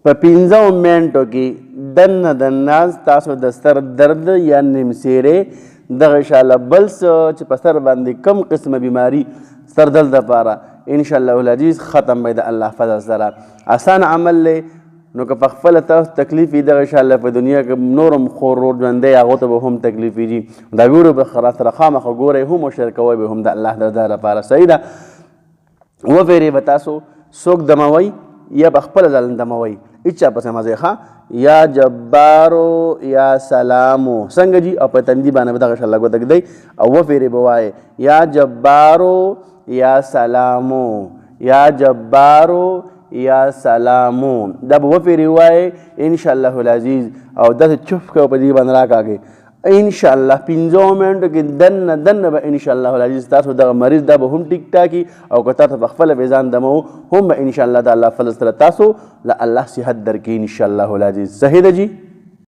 په 15 منټو کې دننه د ناز تاسو د سر درد یا نمسیرې دغه انشاءالله بل څه چې په سر باندې کم قسمه بیماري سر درد دپاره انشاءالله العزیز ختم به د الله فضل سره. آسان عمل دی نو که په خپله تاسو تکلیف وي دغه انشاءالله په دنیا کې نورم خور ژوندی هغو ته به هم تکلیف ویږي. دا ویډیو به راسره خامخا ګورئ هم او شیر کوئ به هم د الله د رضا لپاره. صحیح ده. وفیرې به تاسو څوک دموئ یا به خپله ځان دموئ هېچا پسې مه ځئ یا جبارو یا سلامو څنګه جي او په تندي باندې به دغه انشاءالله ګوته ږدئ او وفیرې به وایئ یا جبارو یا سلامو یا جبارو یا سلامون. دا به وفیرې وایئ انشاءالله العزیز او داسې چپ کوئ په دې باندې راکاږئ انشاءالله 15 منټو کې دننه به انشاءالله العزیز تاسو دغه مریض دا به هم ټیک ټاکي او که تاسو په خپله به ځان دمو هم به انشاءالله د الله فضل سره تاسو له الله صحت درکړي انشاءالله العزیز. صحیح ده جي.